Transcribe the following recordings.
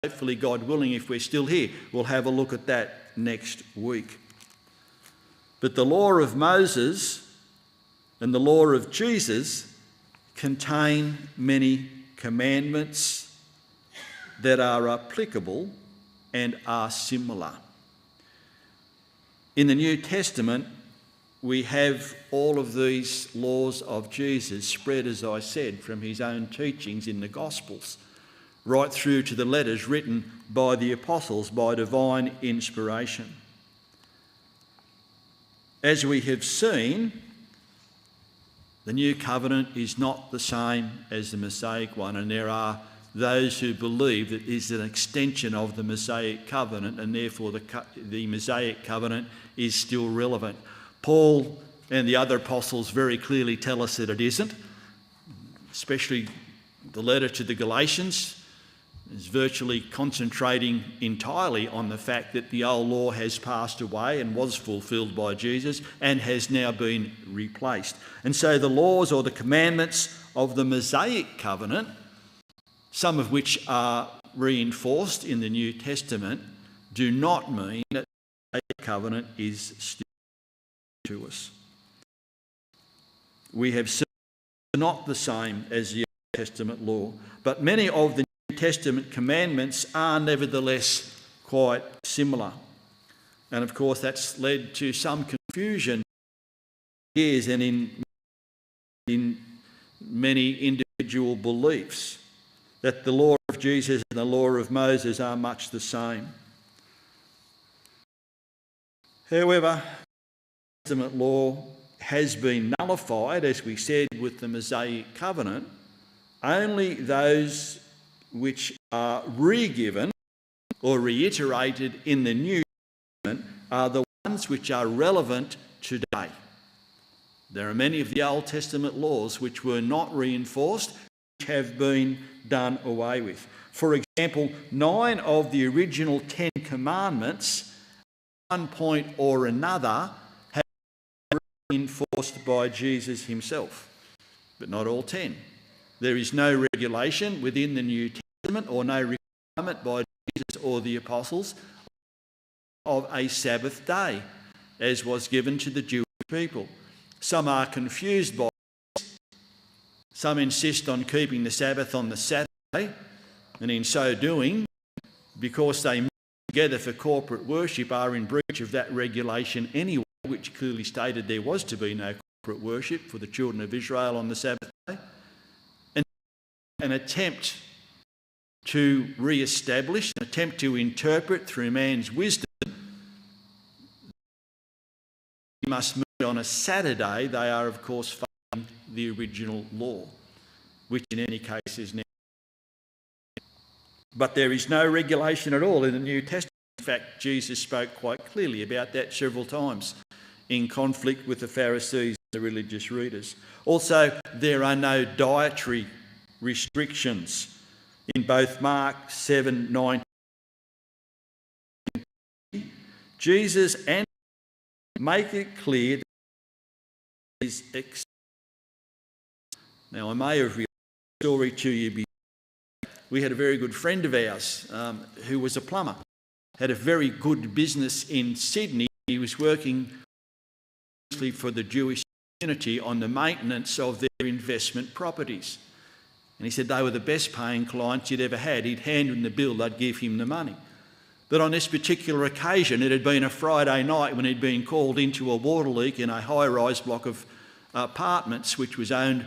hopefully, God willing, if we're still here, we'll have a look at that next week. But the law of Moses and the law of Jesus contain many commandments that are applicable and are similar. In the New Testament, we have all of these laws of Jesus spread, as I said, from his own teachings in the Gospels, right through to the letters written by the apostles by divine inspiration. As we have seen, the new covenant is not the same as the Mosaic one, and there are those who believe that it is an extension of the Mosaic covenant, and therefore the Mosaic covenant is still relevant. Paul and the other apostles very clearly tell us that it isn't, especially the letter to the Galatians is virtually concentrating entirely on the fact that the old law has passed away and was fulfilled by Jesus and has now been replaced. And so the laws or the commandments of the Mosaic covenant, some of which are reinforced in the New Testament, do not mean that the Mosaic covenant is still to us. We have seen not the same as the Old Testament law, but many of the New Testament commandments are nevertheless quite similar. And of course that's led to some confusion years and in many individual beliefs that the law of Jesus and the law of Moses are much the same. However, the Testament law has been nullified, as we said, with the Mosaic covenant. Only those which are re-given or reiterated in the New Testament are the ones which are relevant today. There are many of the Old Testament laws which were not reinforced, which have been done away with. For example, 9 of the original 10 commandments, at one point or another, have been reinforced by Jesus himself, but not all 10. There is no regulation within the New Testament or no requirement by Jesus or the apostles of a Sabbath day, as was given to the Jewish people. Some are confused by this. Some insist on keeping the Sabbath on the Saturday, and in so doing, because they meet together for corporate worship, are in breach of that regulation anyway, which clearly stated there was to be no corporate worship for the children of Israel on the Sabbath day. And an attempt to re-establish, an attempt to interpret through man's wisdom, you must meet on a Saturday. They are, of course, following the original law, which in any case is now. But there is no regulation at all in the New Testament. In fact, Jesus spoke quite clearly about that several times in conflict with the Pharisees and the religious readers. Also, there are no dietary restrictions in both Mark 7:19. Jesus and make it clear that it is acceptable. Now, I may have read a story to you before. We had a very good friend of ours who was a plumber, had a very good business in Sydney. He was working for the Jewish community on the maintenance of their investment properties. And he said they were the best paying clients he'd ever had. He'd hand them the bill, they'd give him the money. But on this particular occasion, it had been a Friday night when he'd been called into a water leak in a high-rise block of apartments which was owned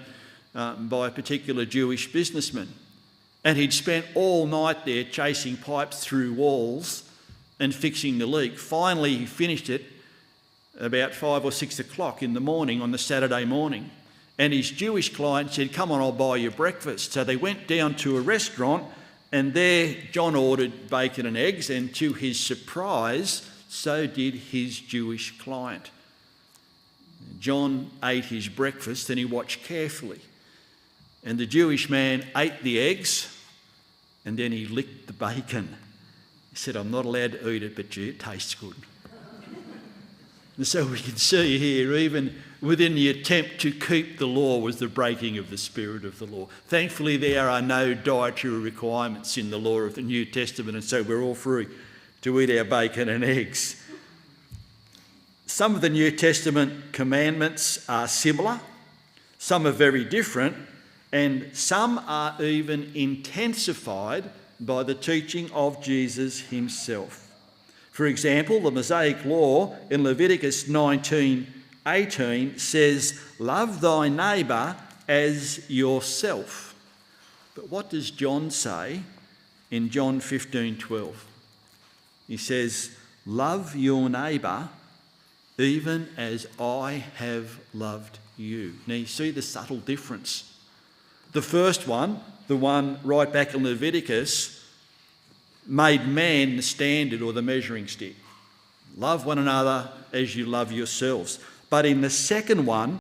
by a particular Jewish businessman. And he'd spent all night there chasing pipes through walls and fixing the leak. Finally, he finished it about 5 or 6 o'clock in the morning on the Saturday morning. And his Jewish client said, "Come on, I'll buy you breakfast." So they went down to a restaurant, and there John ordered bacon and eggs, and to his surprise, so did his Jewish client. John ate his breakfast and he watched carefully. And the Jewish man ate the eggs and then he licked the bacon. He said, "I'm not allowed to eat it, but gee, it tastes good." And so we can see here, even within the attempt to keep the law was the breaking of the spirit of the law. Thankfully, there are no dietary requirements in the law of the New Testament, and so we're all free to eat our bacon and eggs. Some of the New Testament commandments are similar, some are very different, and some are even intensified by the teaching of Jesus himself. For example, the Mosaic law in Leviticus 19:18 says, "Love thy neighbour as yourself." But what does John say in John 15:12? He says, "Love your neighbour even as I have loved you." Now you see the subtle difference. The first one, the one right back in Leviticus, made man the standard or the measuring stick. Love one another as you love yourselves. But in the second one,